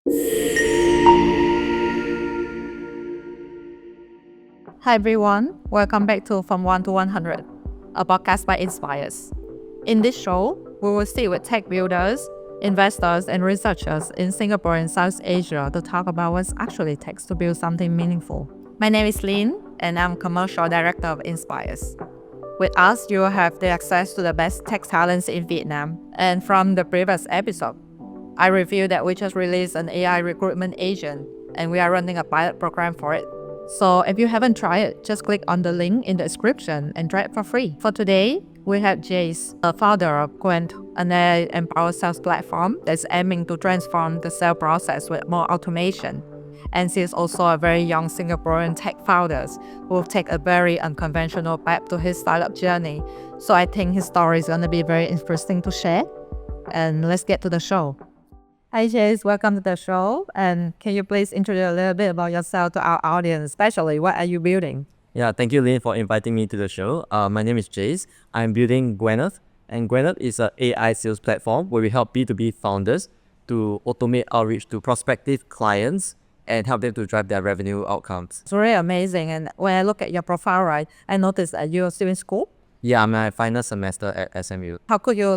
Hi everyone, welcome back to From 1 to 100, a podcast by Inspires. In this show, we will sit with tech builders, investors, and researchers in Singapore and South Asia to talk about what actually takes to build something meaningful. My name is Lynn, and I'm Commercial Director of Inspires. With us, you will have the access to the best tech talents in Vietnam. And from the previous episode, I revealed that we just released an AI recruitment agent, and we are running a pilot program for it. So if you haven't tried it, just click on the link in the description and try it for free. For today, we have Jayce, the founder of Gwenth, an AI-empowered sales platform that's aiming to transform the sales process with more automation. And she's also a very young Singaporean tech founder who will take a very unconventional path to his startup journey. So I think his story is going to be very interesting to share. And let's get to the show. Hi, Jayce. Welcome to the show. And can you please introduce a little bit about yourself to our audience, especially what are you building? Yeah, thank you, Lynn, for inviting me to the show. My name is Jayce. I'm building Gwenth, and Gwenth is an AI sales platform where we help B2B founders to automate outreach to prospective clients and help them to drive their revenue outcomes. It's really amazing. And when I look at your profile, right, I noticed that you're still in school. Yeah, I'm my final semester at SMU. How could you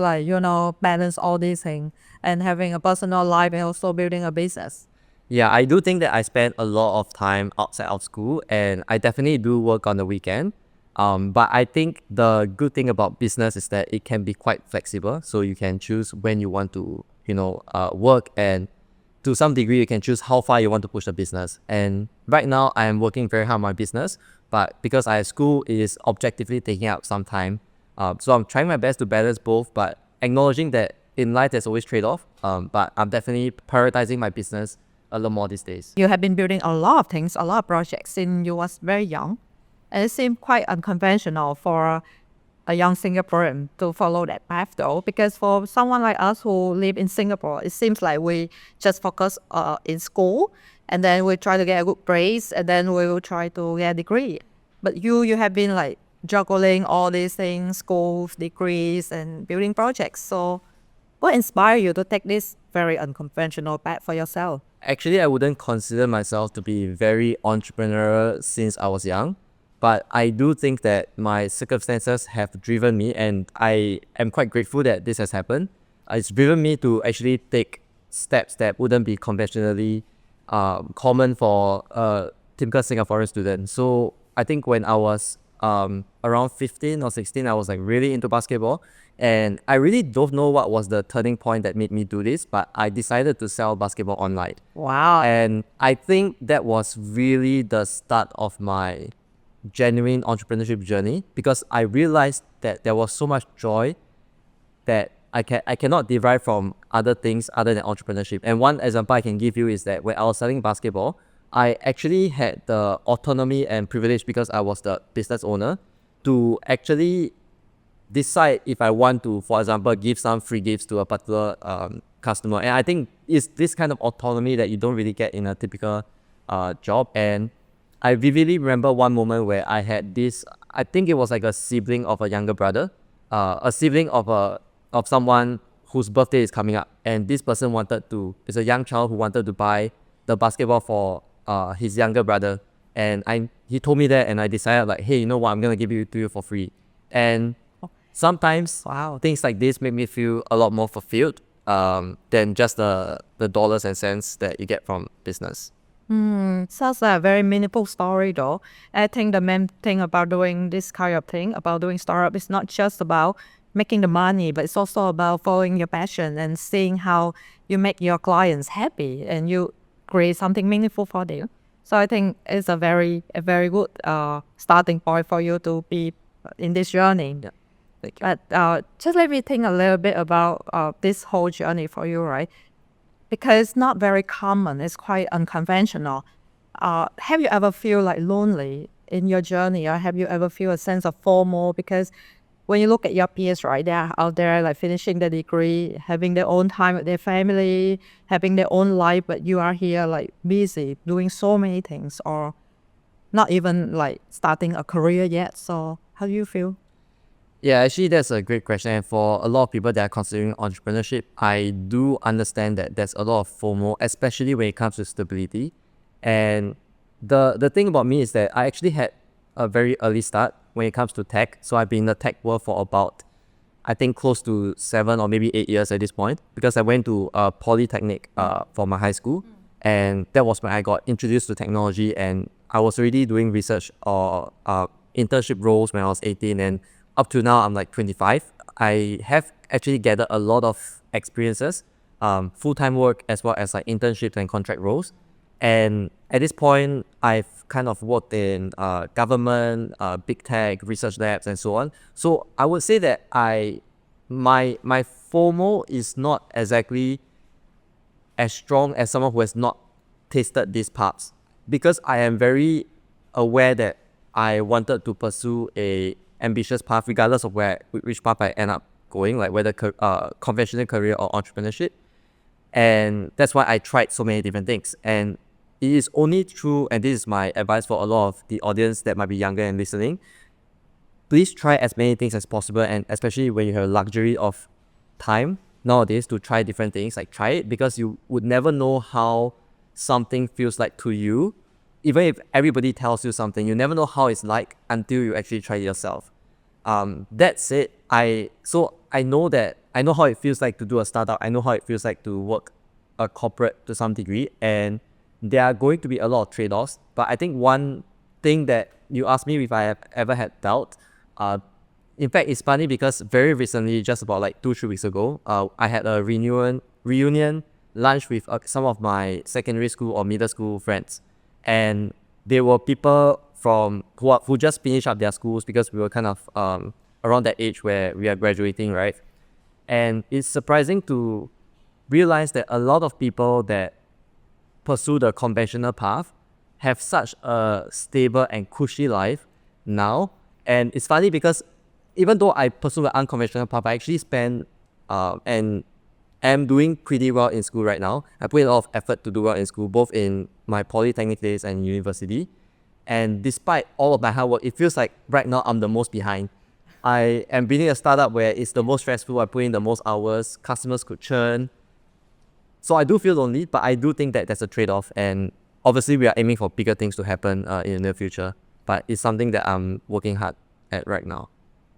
balance all these things and having a personal life and also building a business? Yeah, I do think that I spend a lot of time outside of school, and I definitely do work on the weekend. But I think the good thing about business is that it can be quite flexible. So you can choose when you want to, work, and to some degree, you can choose how far you want to push the business. And right now, I am working very hard on my business, but because I have school, it is objectively taking up some time. So I'm trying my best to balance both, but acknowledging that in life, there's always trade-off. But I'm definitely prioritizing my business a lot more these days. You have been building a lot of things, a lot of projects since you was very young. And it seemed quite unconventional for a young Singaporean to follow that path though, because for someone like us who live in Singapore, it seems like we just focus in school and then we try to get a good grades and then we will try to get a degree. But you have been like juggling all these things, schools, degrees, and building projects. So what inspired you to take this very unconventional path for yourself? Actually, I wouldn't consider myself to be very entrepreneurial since I was young, but I do think that my circumstances have driven me, and I am quite grateful that this has happened. It's driven me to actually take steps that wouldn't be conventionally common for a typical Singaporean student. So I think when I was around 15 or 16, I was like really into basketball, and I really don't know what was the turning point that made me do this, but I decided to sell basketball online. Wow. And I think that was really the start of my genuine entrepreneurship journey, because I realized that there was so much joy that I cannot derive from other things other than entrepreneurship. And one example I can give you is that when I was selling basketball, I actually had the autonomy and privilege, because I was the business owner, to actually decide if I want to, for example, give some free gifts to a particular customer. And I think it's this kind of autonomy that you don't really get in a typical job. And I vividly remember one moment where I had this, I think it was like a sibling of a younger brother, a sibling of someone whose birthday is coming up. And this person it's a young child who wanted to buy the basketball for his younger brother. And he told me that, and I decided like, hey, you know what, I'm going to give it to you for free. And sometimes things like this make me feel a lot more fulfilled than just the dollars and cents that you get from business. Sounds like a very meaningful story though. I think the main thing about doing this kind of thing, about doing startup, is not just about making the money, but it's also about following your passion and seeing how you make your clients happy and you create something meaningful for them. So I think it's a very good starting point for you to be in this journey. Yeah. Thank you. But just let me think a little bit about this whole journey for you, right? Because it's not very common. It's quite unconventional. Have you ever feel like lonely in your journey, or have you ever feel a sense of FOMO? Because when you look at your peers, right, they're out there like finishing the degree, having their own time with their family, having their own life, but you are here like busy doing so many things, or not even like starting a career yet. So how do you feel? Yeah, actually, that's a great question. And for a lot of people that are considering entrepreneurship, I do understand that there's a lot of FOMO, especially when it comes to stability. And the thing about me is that I actually had a very early start when it comes to tech. So I've been in the tech world for about, I think, close to 7 or maybe 8 years at this point, because I went to Polytechnic for my high school. And that was when I got introduced to technology, and I was already doing research or internship roles when I was 18, and up to now I'm like 25. I have actually gathered a lot of experiences, full-time work as well as like internships and contract roles. And at this point, I've kind of worked in government, big tech, research labs, and so on. So I would say that my FOMO is not exactly as strong as someone who has not tasted these paths, because I am very aware that I wanted to pursue a ambitious path regardless of which path I end up going, like whether conventional career or entrepreneurship. And that's why I tried so many different things. And it is only true, and this is my advice for a lot of the audience that might be younger and listening, please try as many things as possible, and especially when you have a luxury of time nowadays to try different things, like try it, because you would never know how something feels like to you. Even if everybody tells you something, you never know how it's like until you actually try it yourself. That's it. I know how it feels like to do a startup. I know how it feels like to work a corporate to some degree, and there are going to be a lot of trade-offs. But I think one thing that you asked me if I have ever had doubt, in fact, it's funny because very recently, just about like 2-3 weeks ago, I had a reunion lunch with some of my secondary school or middle school friends, and they were people who just finished up their schools, because we were kind of around that age where we are graduating, right? And it's surprising to realize that a lot of people that pursue the conventional path have such a stable and cushy life now. And it's funny because even though I pursue the unconventional path, I actually spend and am doing pretty well in school right now. I put a lot of effort to do well in school, both in my polytechnic days and university. And despite all of my hard work, it feels like right now I'm the most behind. I am building a startup where it's the most stressful. I put in the most hours, customers could churn. So I do feel lonely, but I do think that there's a trade-off. And obviously, we are aiming for bigger things to happen in the near future. But it's something that I'm working hard at right now.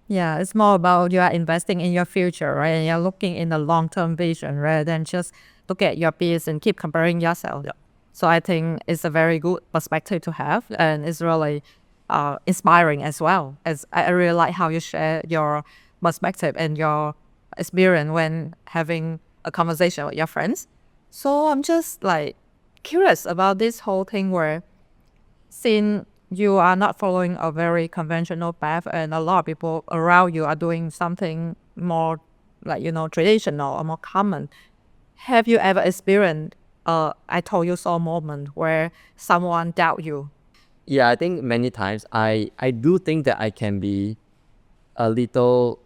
Yeah, it's more about you are investing in your future, right? And you're looking in the long-term vision rather than just look at your peers and keep comparing yourself. Yeah. So I think it's a very good perspective to have, and it's really inspiring as well. As I really like how you share your perspective and your experience when having a conversation with your friends. So I'm just like curious about this whole thing where, since you are not following a very conventional path and a lot of people around you are doing something more like, traditional or more common, have you ever experienced I told you so moment where someone doubt you? Yeah, I think many times I do think that I can be a little,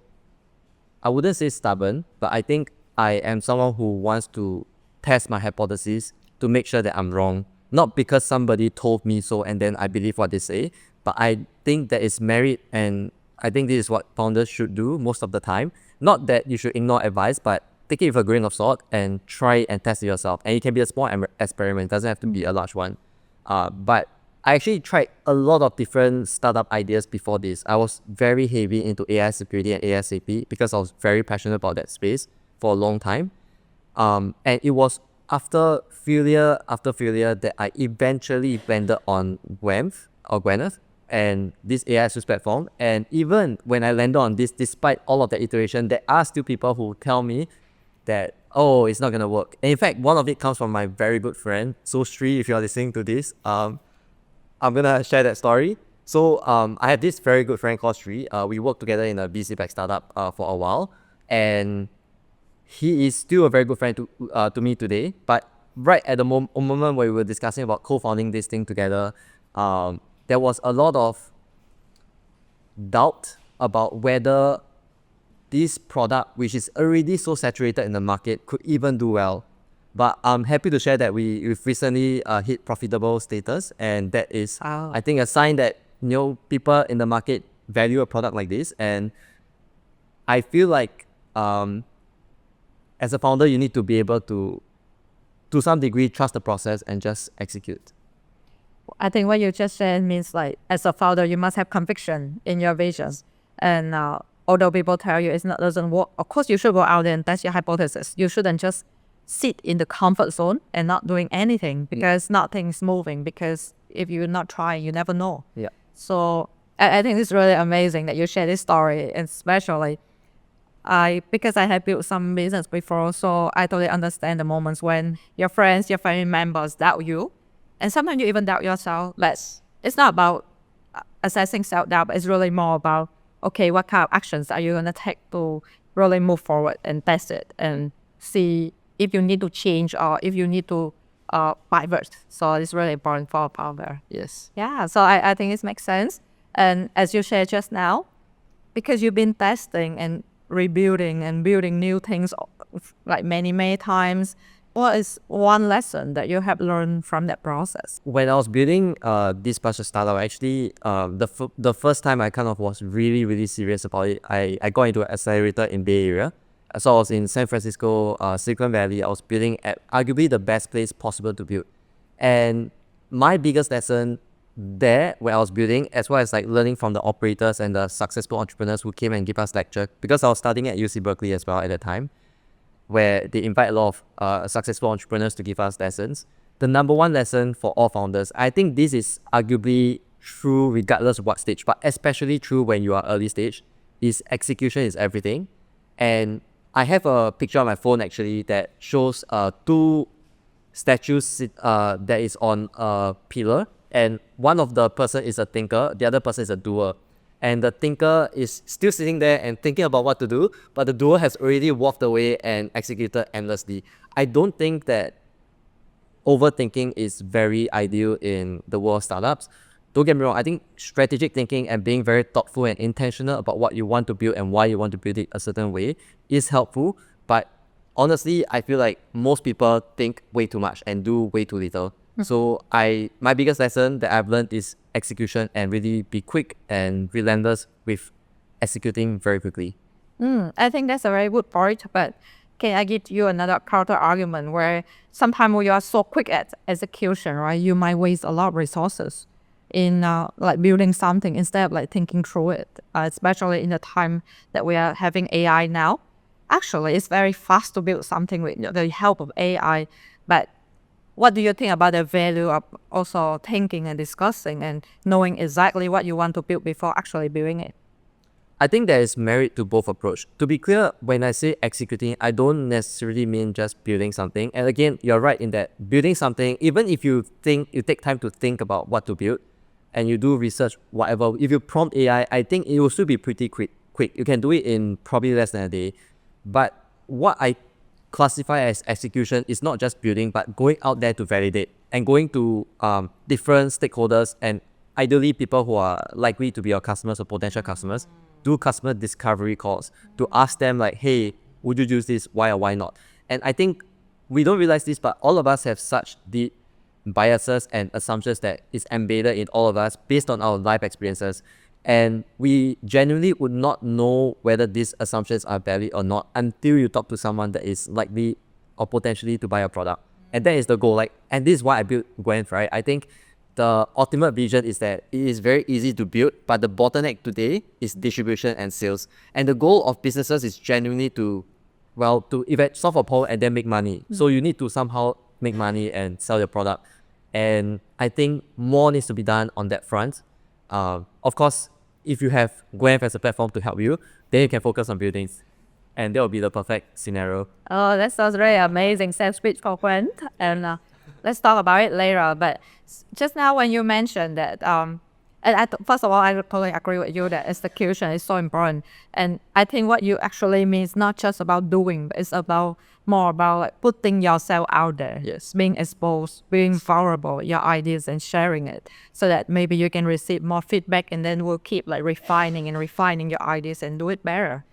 I wouldn't say stubborn, but I think I am someone who wants to test my hypothesis to make sure that I'm wrong. Not because somebody told me so and then I believe what they say, but I think that it's merit, and I think this is what founders should do most of the time. Not that you should ignore advice, but take it with a grain of salt and try and test it yourself. And it can be a small experiment, it doesn't have to be a large one. But I actually tried a lot of different startup ideas before this. I was very heavy into AI security and ASAP because I was very passionate about that space for a long time. And it was after failure that I eventually landed on Gwenth and this AI search platform. And even when I landed on this, despite all of the iteration, there are still people who tell me that, oh, it's not gonna work. And in fact, one of it comes from my very good friend. So Sri, if you're listening to this, I'm gonna share that story. So I have this very good friend called Sri. We worked together in a VC back startup for a while, and he is still a very good friend to me today. But right at the moment where we were discussing about co-founding this thing together, there was a lot of doubt about whether this product, which is already so saturated in the market, could even do well. But I'm happy to share that we've recently hit profitable status, and that is, Wow. I think, a sign that people in the market value a product like this. And I feel like as a founder, you need to be able to some degree, trust the process and just execute. I think what you just said means like as a founder, you must have conviction in your visions. And although people tell you doesn't work, of course you should go out there and test your hypothesis. You shouldn't just sit in the comfort zone and not doing anything because nothing's moving. Because if you're not trying, you never know. Yeah. So I think it's really amazing that you share this story, and especially because I have built some business before, so I totally understand the moments when your friends, your family members doubt you, and sometimes you even doubt yourself. But it's not about assessing self-doubt, but it's really more about, okay, what kind of actions are you going to take to really move forward and test it and see if you need to change or if you need to pivot. So it's really important for a founder. Yes. Yeah, so I think it makes sense. And as you shared just now, because you've been testing and rebuilding and building new things like many times, what is one lesson that you have learned from that process? When I was building this partial startup, actually, the first time I kind of was really serious about it, I got into an accelerator in Bay Area. So I was in San Francisco, Silicon Valley. I was building at arguably the best place possible to build. And my biggest lesson there when I was building, as well as like learning from the operators and the successful entrepreneurs who came and give us lecture, because I was studying at UC Berkeley as well at the time, where they invite a lot of successful entrepreneurs to give us lessons. The number one lesson for all founders, I think this is arguably true regardless of what stage, but especially true when you are early stage, is execution is everything. And I have a picture on my phone actually that shows two statues that is on a pillar, and one of the person is a thinker, the other person is a doer. And the thinker is still sitting there and thinking about what to do, but the doer has already walked away and executed endlessly. I don't think that overthinking is very ideal in the world of startups. Don't get me wrong, I think strategic thinking and being very thoughtful and intentional about what you want to build and why you want to build it a certain way is helpful. But honestly, I feel like most people think way too much and do way too little. So my biggest lesson that I've learned is execution, and really be quick and relentless with executing very quickly. I think that's a very good point, but can I give you another counter argument where sometimes when you are so quick at execution, right, you might waste a lot of resources in like building something instead of like thinking through it, especially in the time that we are having AI now. Actually, it's very fast to build something with the help of AI, but what do you think about the value of also thinking and discussing and knowing exactly what you want to build before actually building it? I think there is merit to both approach. To be clear, when I say executing, I don't necessarily mean just building something. And again, you're right in that building something, even if you take time to think about what to build and you do research, whatever, if you prompt AI, I think it will still be pretty quick. You can do it in probably less than a day. But what I classify as execution is not just building, but going out there to validate and going to different stakeholders and ideally people who are likely to be your customers or potential customers, do customer discovery calls to ask them like, hey, would you use this? Why or why not? And I think we don't realize this, but all of us have such deep biases and assumptions that is embedded in all of us based on our life experiences. And we genuinely would not know whether these assumptions are valid or not until you talk to someone that is likely or potentially to buy a product. And that is the goal. And this is why I built Gwenth, right? I think the ultimate vision is that it is very easy to build, but the bottleneck today is distribution and sales. And the goal of businesses is genuinely to solve a problem and then make money. So you need to somehow make money and sell your product. And I think more needs to be done on that front. Of course, if you have Gwenth as a platform to help you, then you can focus on buildings. And that will be the perfect scenario. Oh, that sounds really amazing. Sales pitch for Gwenth. And let's talk about it later. But just now when you mentioned that, first of all, I totally agree with you that execution is so important. And I think what you actually mean is not just about doing, but it's more about like putting yourself out there. Yes. Being exposed, being vulnerable, your ideas and sharing it so that maybe you can receive more feedback and then we'll keep like refining your ideas and do it better.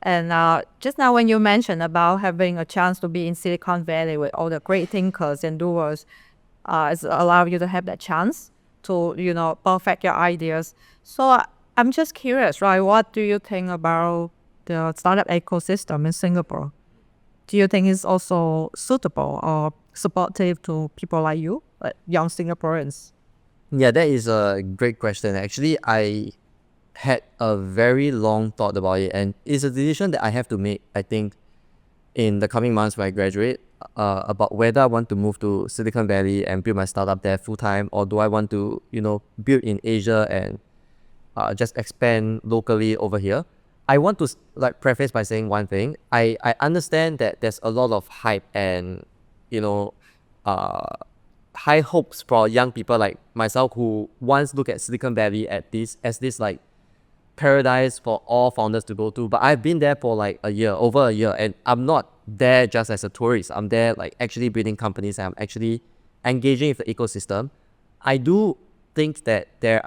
And just now when you mentioned about having a chance to be in Silicon Valley with all the great thinkers and doers, it's allow you to have that chance to, perfect your ideas. So I'm just curious, right? What do you think about the startup ecosystem in Singapore, do you think it's also suitable or supportive to people like you, like young Singaporeans? Yeah, that is a great question. Actually, I had a very long thought about it, and it's a decision that I have to make, I think, in the coming months when I graduate, about whether I want to move to Silicon Valley and build my startup there full time, or do I want to, build in Asia and just expand locally over here. I want to preface by saying one thing. I understand that there's a lot of hype and, you know, uh, high hopes for young people like myself who once look at Silicon Valley as this like paradise for all founders to go to. But I've been there for like over a year, and I'm not there just as a tourist. I'm there like actually building companies, and I'm actually engaging with the ecosystem. I do think that there's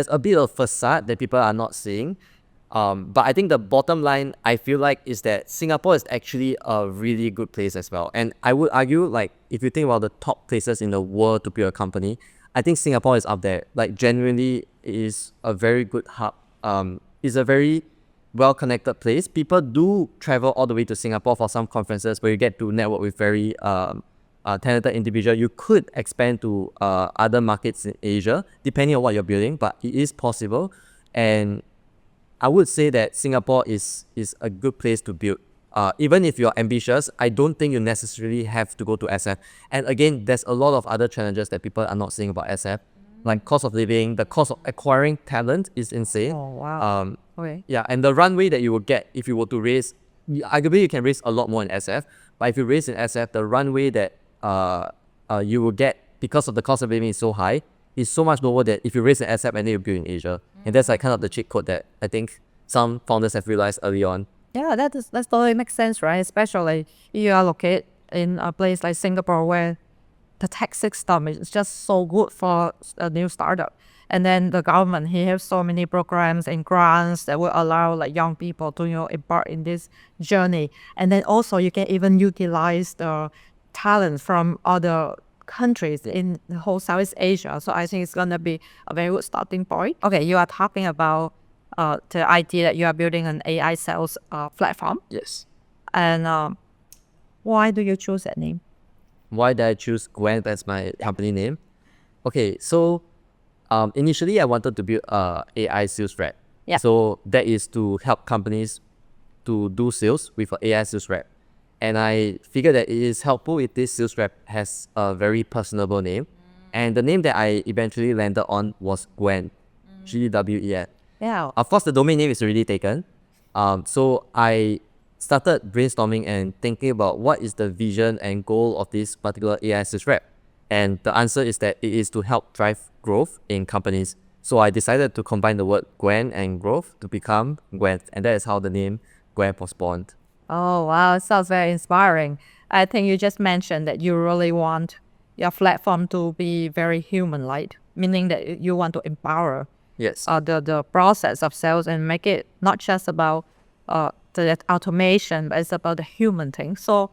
a bit of facade that people are not seeing. But I think the bottom line, I feel like, is that Singapore is actually a really good place as well. And I would argue, like, if you think about the top places in the world to build a company, I think Singapore is up there. Like, genuinely, it is a very good hub. It's a very well-connected place. People do travel all the way to Singapore for some conferences where you get to network with very talented individual. You could expand to other markets in Asia, depending on what you're building, but it is possible. And I would say that Singapore is a good place to build. Even if you're ambitious, I don't think you necessarily have to go to SF. And again, there's a lot of other challenges that people are not seeing about SF. Like cost of living, the cost of acquiring talent is insane. Oh, wow. Okay. Yeah, and the runway that you will get if you were to raise, arguably you can raise a lot more in SF, but if you raise in SF, the runway that you will get because of the cost of living is so high, is so much lower that if you raise an SF and then you build in Asia. And that's like kind of the cheat code that I think some founders have realized early on. Yeah, that totally makes sense, right? Especially if you are located in a place like Singapore where the tax system is just so good for a new startup. And then the government, he has so many programs and grants that will allow like young people to, embark in this journey. And then also you can even utilize the talent from other countries in the whole Southeast Asia. So I think it's going to be a very good starting point. Okay, you are talking about the idea that you are building an AI sales platform. Yes. And why do you choose that name? Why did I choose Gwenth as my company name? Okay, so initially I wanted to build a AI sales rep. Yeah. So that is to help companies to do sales with an AI sales rep. And I figured that it is helpful if this sales rep has a very personable name. And the name that I eventually landed on was Gwenth, Gwen. Yeah. Of course, the domain name is already taken. So I started brainstorming and thinking about what is the vision and goal of this particular AI sales rep. And the answer is that it is to help drive growth in companies. So I decided to combine the word Gwen and growth to become Gwenth. And that is how the name Gwenth was born. Oh, wow. It sounds very inspiring. I think you just mentioned that you really want your platform to be very human-like, meaning that you want to empower Yes. the process of sales and make it not just about the automation, but it's about the human thing. So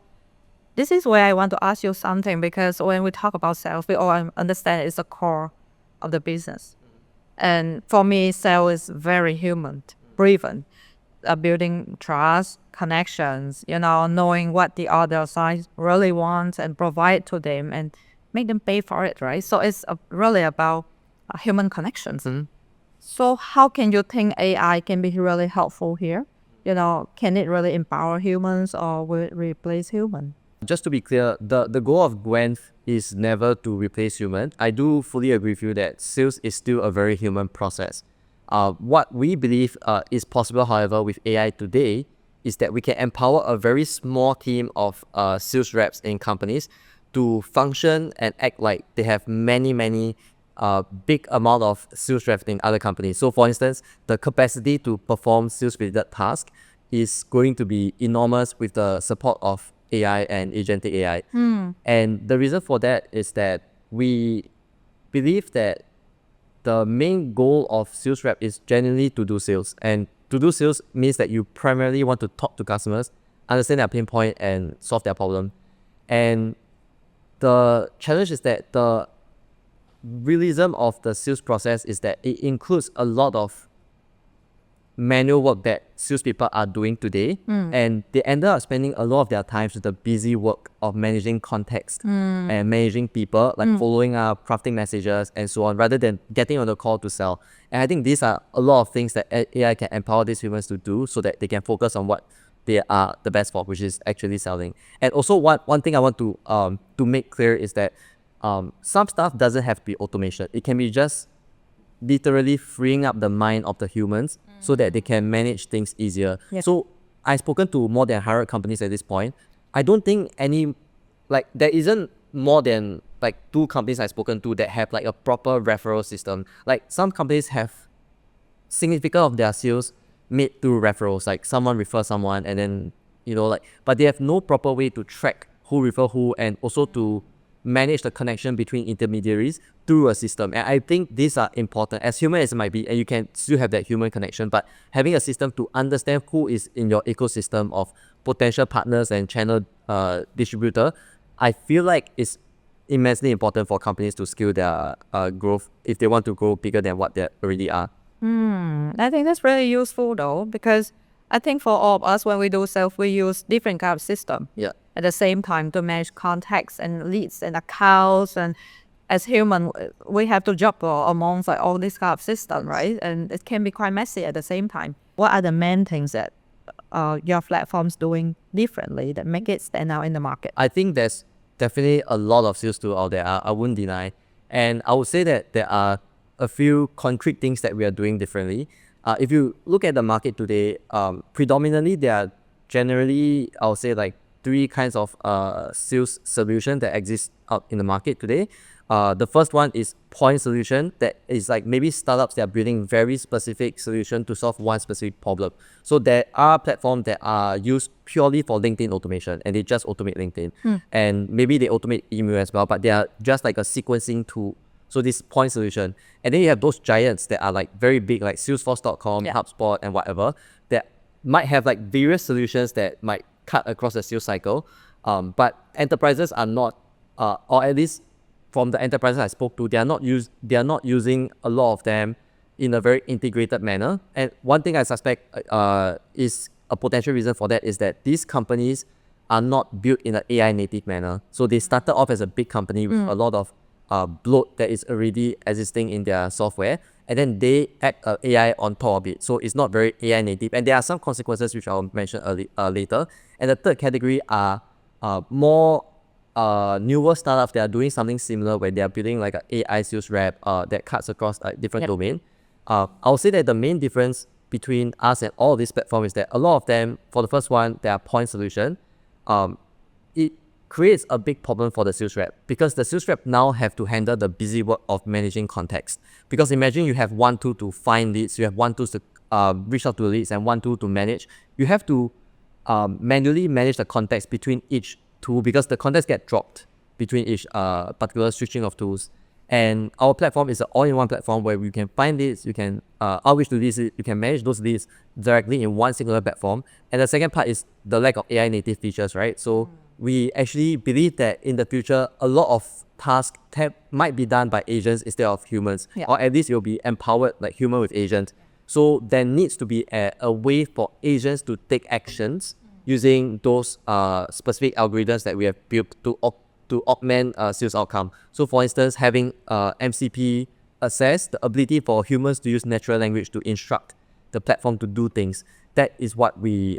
this is where I want to ask you something, because when we talk about sales, we all understand it's the core of the business. And for me, sales is very human driven. Building trust, connections, knowing what the other side really wants and provide to them and make them pay for it, right? So it's really about human connections. So how can you think AI can be really helpful here? Can it really empower humans or will it replace humans? Just to be clear, the goal of Gwenth is never to replace human. I do fully agree with you that sales is still a very human process. What we believe is possible, however, with AI today is that we can empower a very small team of sales reps in companies to function and act like they have many big amount of sales reps in other companies. So for instance, the capacity to perform sales related tasks is going to be enormous with the support of AI and agentic AI. And the reason for that is that we believe that the main goal of sales rep is generally to do sales. And to do sales means that you primarily want to talk to customers, understand their pain point, and solve their problem. And the challenge is that the realism of the sales process is that it includes a lot of manual work that salespeople are doing today, and they ended up spending a lot of their time with the busy work of managing context and managing people, like following up, crafting messages, and so on, rather than getting on the call to sell. And I think these are a lot of things that AI can empower these humans to do so that they can focus on what they are the best for, which is actually selling. And also one thing I want to make clear is that some stuff doesn't have to be automation. It can be just literally freeing up the mind of the humans so that they can manage things easier. Yep. So I've spoken to more than 100 companies at this point. I don't think there isn't more than like 2 companies I've spoken to that have like a proper referral system. Like some companies have significant of their sales made through referrals, like someone refers someone and then, but they have no proper way to track who refer who and also to manage the connection between intermediaries through a system. And I think these are important, as human as it might be, and you can still have that human connection, but having a system to understand who is in your ecosystem of potential partners and channel distributor, I feel like it's immensely important for companies to scale their growth if they want to grow bigger than what they already are. I think that's really useful though, because I think for all of us, when we do sales, we use different kind of system. Yeah. At the same time to manage contacts and leads and accounts, and as human, we have to juggle amongst like all this kind of system, right? And it can be quite messy at the same time. What are the main things that your platform's doing differently that make it stand out in the market? I think there's definitely a lot of sales tools out there. I wouldn't deny, and I would say that there are a few concrete things that we are doing differently. If you look at the market today, predominantly there are generally, I would say, like 3 kinds of sales solution that exist out in the market today. The first one is point solution, that is like maybe startups that are building very specific solution to solve one specific problem. So there are platforms that are used purely for LinkedIn automation, and they just automate LinkedIn. And maybe they automate email as well, but they are just like a sequencing tool. So this point solution. And then you have those giants that are like very big, like Salesforce.com, HubSpot, and whatever, that might have like various solutions that might cut across the sales cycle. But enterprises are not, or at least from the enterprises I spoke to, they are not using a lot of them in a very integrated manner. And one thing I suspect is a potential reason for that is that these companies are not built in an AI native manner. So they started off as a big company with a lot of bloat that is already existing in their software, and then they add AI on top of it. So it's not very AI native, and there are some consequences which I'll mention later. And the third category are more newer startups that are doing something similar, where they are building like an AI sales rep that cuts across different domain. I'll say that the main difference between us and all of these platforms is that a lot of them, for the first one, they are point solution. It creates a big problem for the sales rep, because the sales rep now have to handle the busy work of managing context. Because imagine you have one tool to find leads, you have one tool to reach out to leads, and one tool to manage. You have to manually manage the context between each tool, because the context get dropped between each particular switching of tools. And our platform is an all-in-one platform where you can find leads, you can outreach to leads, you can manage those leads directly in one singular platform. And the second part is the lack of AI native features, right? So we actually believe that in the future, a lot of tasks might be done by agents instead of humans, or at least it will be empowered like human with agent. So there needs to be a way for agents to take actions using those specific algorithms that we have built to augment sales outcome. So for instance, having MCP assess the ability for humans to use natural language to instruct the platform to do things. That is what we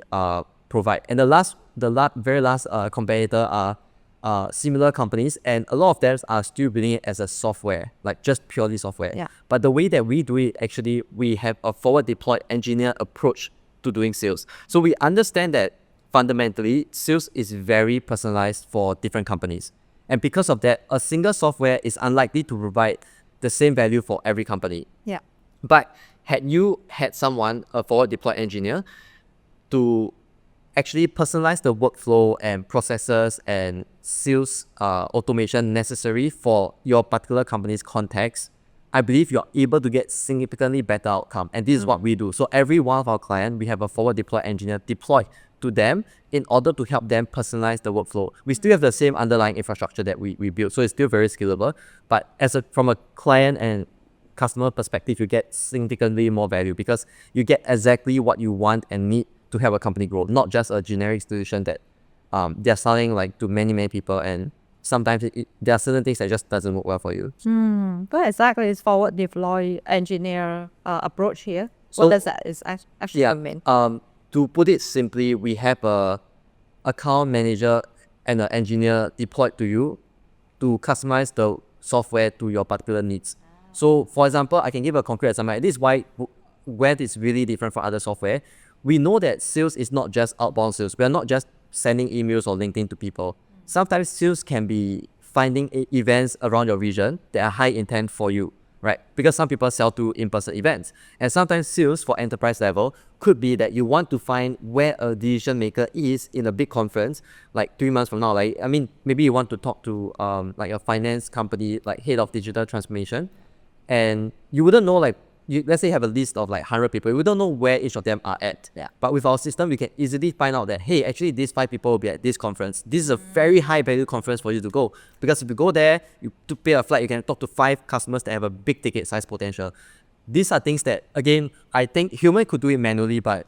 provide. And the very last competitor are similar companies, and a lot of them are still building it as a software, like just purely software. But the way that we do it, actually, we have a forward deployed engineer approach to doing sales. So we understand that fundamentally, sales is very personalized for different companies. And because of that, a single software is unlikely to provide the same value for every company. But had you had someone, a forward deployed engineer, to actually personalize the workflow and processes and sales automation necessary for your particular company's context, I believe you're able to get significantly better outcome. And this is what we do. So every one of our clients, we have a forward deployed engineer deployed to them in order to help them personalize the workflow. We still have the same underlying infrastructure that we built, so it's still very scalable. But from a client and customer perspective, you get significantly more value because you get exactly what you want and need to help a company grow, not just a generic solution that they're selling like to many people, and sometimes there are certain things that just doesn't work well for you. But exactly, it's forward deploy engineer approach here. So- What does that is actually mean? To put it simply, we have a account manager and an engineer deployed to you to customize the software to your particular needs. So for example, I can give a concrete example. This is why Gwenth is really different from other software. We know that sales is not just outbound sales. We are not just sending emails or LinkedIn to people. Sometimes sales can be finding events around your region that are high intent for you, right? Because some people sell to in-person events. And sometimes sales for enterprise level could be that you want to find where a decision maker is in a big conference, like 3 months from now. Like, I mean, maybe you want to talk to like a finance company, like head of digital transformation, and you wouldn't know, like, let's say you have a list of like 100 people, we don't know where each of them are at. Yeah. But with our system, we can easily find out that, hey, actually these 5 people will be at this conference. This is a very high value conference for you to go. Because if you go there, you to pay a flight, you can talk to 5 customers that have a big ticket size potential. These are things that, again, I think human could do it manually, but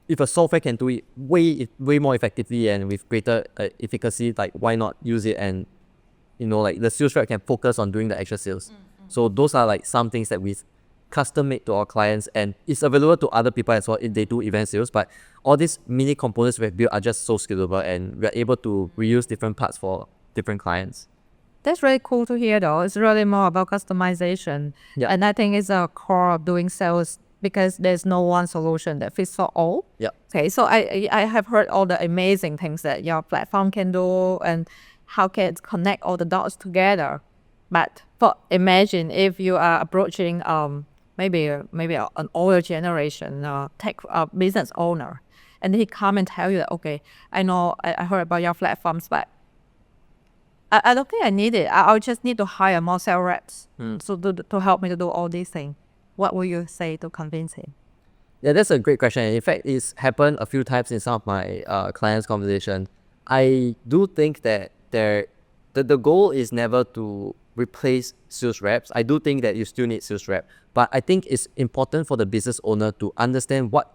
if a software can do it way more effectively and with greater efficacy, like why not use it? And like the sales rep can focus on doing the actual sales. So those are like some things that we custom made to our clients, and it's available to other people as well if they do event sales. But all these mini components we've built are just so scalable, and we're able to reuse different parts for different clients. That's really cool to hear though. It's really more about customization. Yeah. And I think it's a core of doing sales because there's no one solution that fits for all. Yeah. Okay, so I have heard all the amazing things that your platform can do and how can it connect all the dots together. But imagine if you are approaching maybe an older generation tech business owner, and he come and tell you that, okay, I know I heard about your platforms, but I don't think I need it. I'll just need to hire more sales reps so to help me to do all these things. What will you say to convince him? Yeah, that's a great question. In fact, it's happened a few times in some of my clients' conversation. I do think that the goal is never to replace sales reps. I do think that you still need sales rep, but I think it's important for the business owner to understand what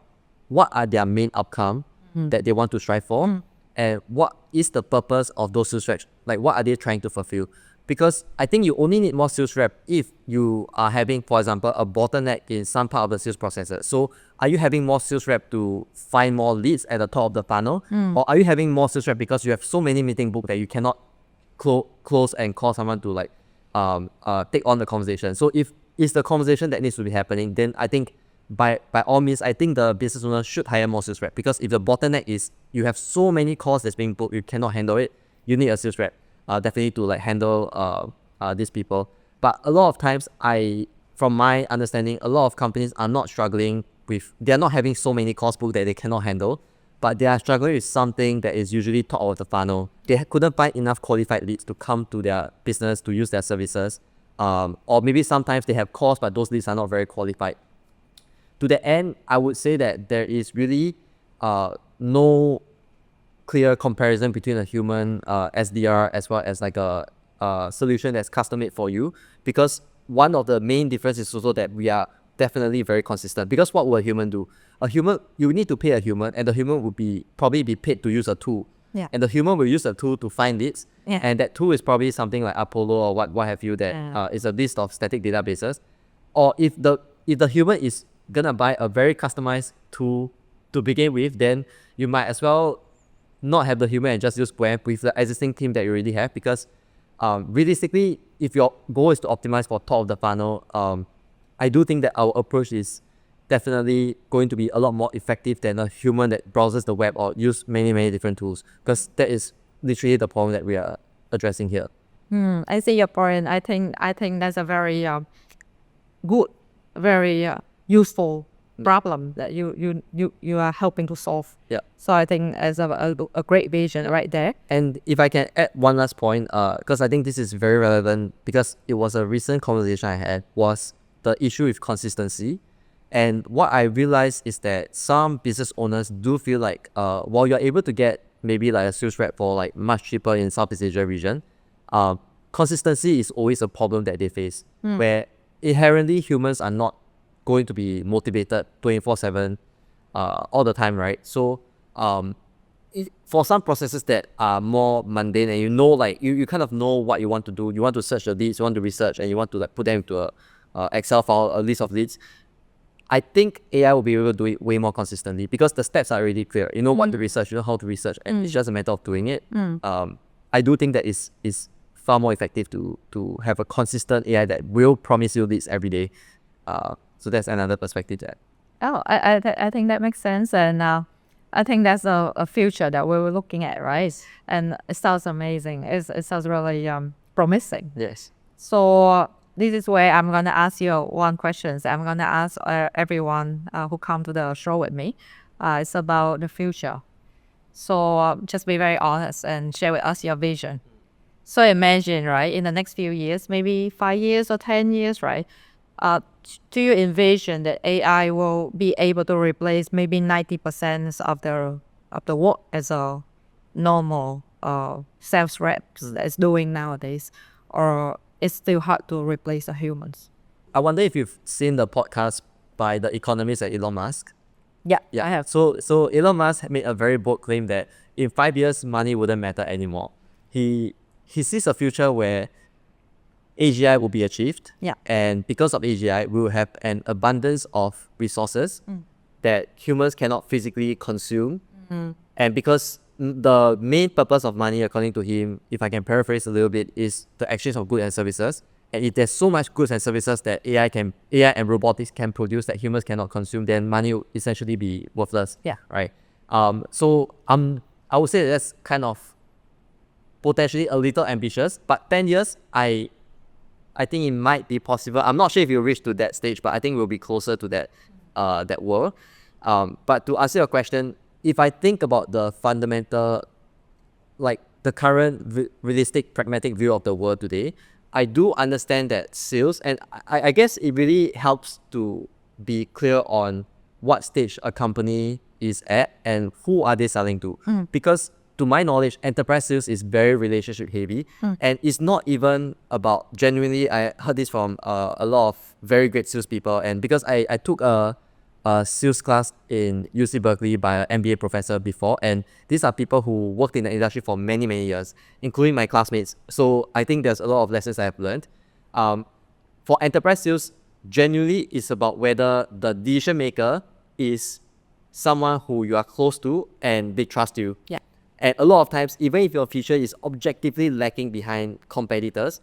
are their main outcome that they want to strive for, and what is the purpose of those sales reps. Like, what are they trying to fulfill? Because I think you only need more sales rep if you are having, for example, a bottleneck in some part of the sales processes. So are you having more sales rep to find more leads at the top of the funnel? Or are you having more sales rep because you have so many meeting booked that you cannot close and call someone to like take on the conversation? So if it's the conversation that needs to be happening, then I think by all means, I think the business owner should hire more sales rep. Because if the bottleneck is you have so many calls that's being booked, you cannot handle it, you need a sales rep. Definitely to like handle these people. But a lot of times, from my understanding, a lot of companies are not struggling with, they're not having so many calls booked that they cannot handle, but they are struggling with something that is usually top of the funnel. They couldn't find enough qualified leads to come to their business to use their services, or maybe sometimes they have calls, but those leads are not very qualified. To the end, I would say that there is really no clear comparison between a human SDR as well as like a solution that's custom made for you, because one of the main differences is also that we are definitely very consistent. Because what will a human do? A human, you need to pay a human, and the human will probably be paid to use a tool. Yeah. And the human will use a tool to find leads. Yeah. And that tool is probably something like Apollo or what have you, that is a list of static databases. Or if the human is gonna buy a very customized tool to begin with, then you might as well not have the human and just use Gwenth with the existing team that you already have. Because realistically, if your goal is to optimize for top of the funnel, I do think that our approach is definitely going to be a lot more effective than a human that browses the web or use many different tools, because that is literally the problem that we are addressing here. I see your point. I think that's a very good, very useful problem that you are helping to solve. Yeah. So I think as a great vision right there. And if I can add one last point, because I think this is very relevant, because it was a recent conversation I had, was the issue with consistency. And what I realized is that some business owners do feel like while you're able to get maybe like a sales rep for like much cheaper in Southeast Asia region, consistency is always a problem that they face. Where inherently humans are not going to be motivated 24/7 all the time, right? So for some processes that are more mundane, and like you kind of know what you want to do, you want to search the leads, you want to research, and you want to like put them into a Excel file, a list of leads, I think AI will be able to do it way more consistently because the steps are already clear. You know what to research, you know how to research, and it's just a matter of doing it. I do think that is far more effective to have a consistent AI that will promise you leads every day. So that's another perspective that. Oh, I think that makes sense, and I think that's a future that we were looking at, right? And it sounds amazing. It sounds really promising. Yes. So this is where I'm gonna ask you one question. I'm gonna ask everyone who come to the show with me. It's about the future. So just be very honest and share with us your vision. So imagine, right, in the next few years, maybe 5 years or 10 years, right? Do you envision that AI will be able to replace maybe 90% of the work as a normal sales reps that's doing nowadays, or it's still hard to replace the humans? I wonder if you've seen the podcast by the economist at Elon Musk. Yeah, Yeah. I have. So Elon Musk made a very bold claim that in 5 years, money wouldn't matter anymore. He sees a future where AGI will be achieved. Yeah. And because of AGI, we will have an abundance of resources that humans cannot physically consume. And because the main purpose of money, according to him, if I can paraphrase a little bit, is the exchange of goods and services. And if there's so much goods and services that AI and robotics can produce that humans cannot consume, then money will essentially be worthless. Yeah. Right. So I would say that's kind of potentially a little ambitious, but 10 years, I think it might be possible. I'm not sure if you'll reach to that stage, but I think we'll be closer to that world. But to answer your question, if I think about the fundamental, like the current realistic, pragmatic view of the world today, I do understand that sales, and I guess it really helps to be clear on what stage a company is at and who are they selling to. Because to my knowledge, enterprise sales is very relationship heavy, and it's not even about genuinely. I heard this from a lot of very great salespeople, and because I took a sales class in UC Berkeley by an MBA professor before, and these are people who worked in the industry for many years, including my classmates. So I think there's a lot of lessons I have learned. For enterprise sales, genuinely it's about whether the decision maker is someone who you are close to and they trust you. Yeah. And a lot of times, even if your feature is objectively lacking behind competitors,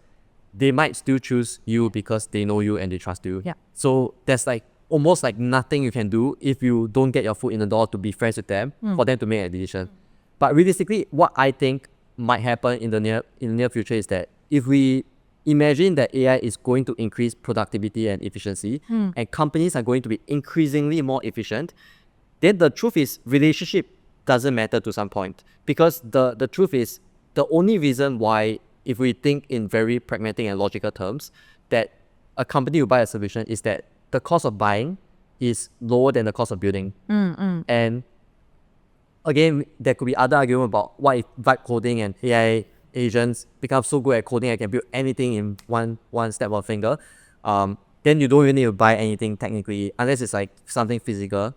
they might still choose you because they know you and they trust you. Yeah. So there's like almost like nothing you can do if you don't get your foot in the door to be friends with them for them to make a decision. But realistically, what I think might happen in the near future is that if we imagine that AI is going to increase productivity and efficiency, and companies are going to be increasingly more efficient, then the truth is relationship doesn't matter to some point, because the truth is the only reason why, if we think in very pragmatic and logical terms, that a company will buy a solution is that the cost of buying is lower than the cost of building. And again, there could be other argument about what if vibe coding and AI agents become so good at coding I can build anything in one step of a finger. Then you don't really need to buy anything technically unless it's like something physical.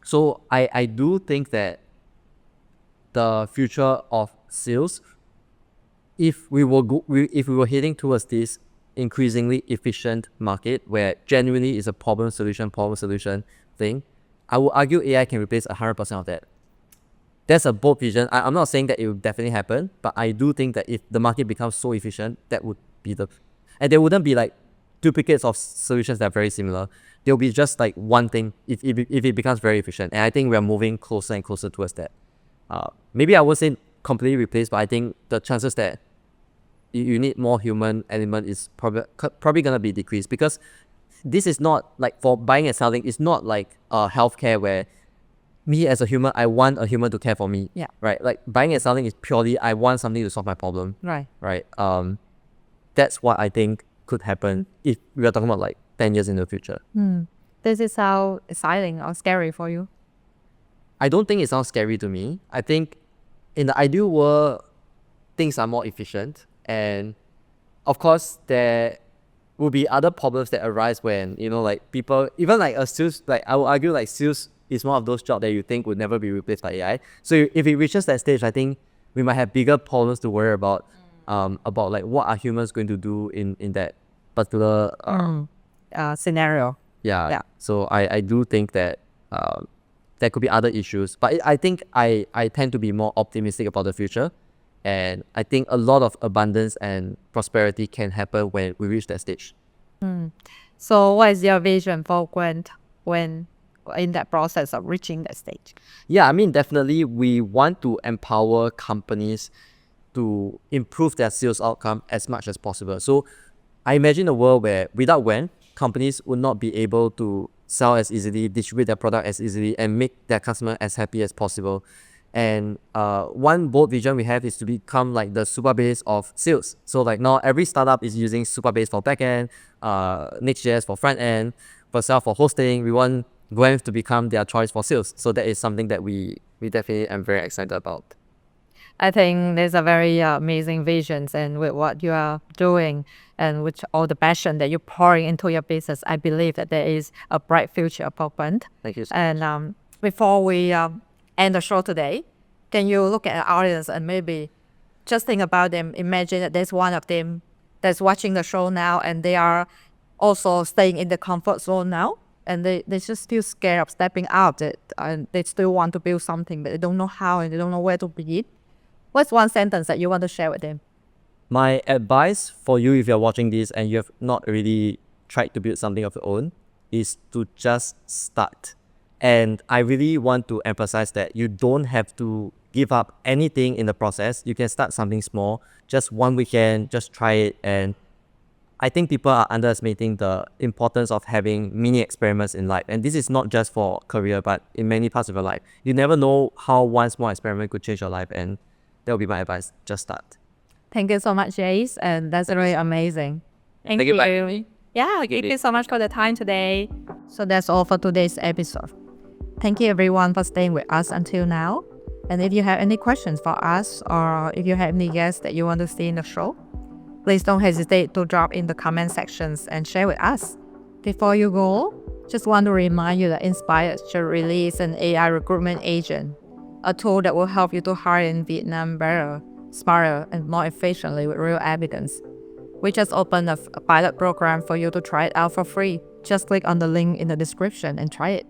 So I do think that the future of sales, if we were heading towards this increasingly efficient market where genuinely is a problem solution thing, I would argue AI can replace 100% of that. That's a bold vision. I'm not saying that it will definitely happen, but I do think that if the market becomes so efficient, that would be and there wouldn't be like duplicates of solutions that are very similar. There'll be just like one thing if it becomes very efficient. And I think we're moving closer and closer towards that. Maybe I won't say completely replaced, but I think the chances that you need more human element is probably gonna be decreased, because this is not like, for buying and selling, it's not like healthcare where me as a human, I want a human to care for me. Yeah. Right. Like buying and selling is purely I want something to solve my problem. Right. Right. That's what I think could happen if we are talking about like 10 years in the future. Does it sound exciting or scary for you? I don't think it sounds scary to me. I think in the ideal world, things are more efficient, and of course there will be other problems that arise when, like people, even like a sales, like I would argue like sales is one of those jobs that you think would never be replaced by AI. So if it reaches that stage, I think we might have bigger problems to worry about like what are humans going to do in that particular scenario. yeah. So I do think that there could be other issues, but I think I tend to be more optimistic about the future, and I think a lot of abundance and prosperity can happen when we reach that stage. So what is your vision for Gwenth when in that process of reaching that stage? Yeah, I mean, definitely we want to empower companies to improve their sales outcome as much as possible. So I imagine a world where without Gwen, companies would not be able to sell as easily, distribute their product as easily, and make their customer as happy as possible. And one bold vision we have is to become like the Supabase of sales. So like now every startup is using Supabase for backend, Next.js for front end, Vercel for hosting. We want Gwenth to become their choice for sales. So that is something that we definitely am very excited about. I think there's a very amazing visions, and with what you are doing and with all the passion that you're pouring into your business, I believe that there is a bright future for Gwenth. Thank you so much. And before we end the show today, can you look at our audience and maybe just think about them? Imagine that there's one of them that's watching the show now, and they are also staying in the comfort zone now, and they just feel scared of stepping out it, and they still want to build something, but they don't know how and they don't know where to begin. What's one sentence that you want to share with them? My advice for you, if you're watching this and you have not really tried to build something of your own, is to just start. And I really want to emphasize that you don't have to give up anything in the process. You can start something small, just one weekend, just try it. And I think people are underestimating the importance of having mini experiments in life. And this is not just for career, but in many parts of your life. You never know how one small experiment could change your life, and that would be my advice. Just start. Thank you so much, Jayce, and that's really amazing. Thank you. Yeah, thank you so much for the time today. So that's all for today's episode. Thank you everyone for staying with us until now. And if you have any questions for us, or if you have any guests that you want to see in the show, please don't hesitate to drop in the comment sections and share with us. Before you go, just want to remind you that Inspired should release an AI recruitment agent, a tool that will help you to hire in Vietnam better, smarter, and more efficiently with real evidence. We just opened a pilot program for you to try it out for free. Just click on the link in the description and try it.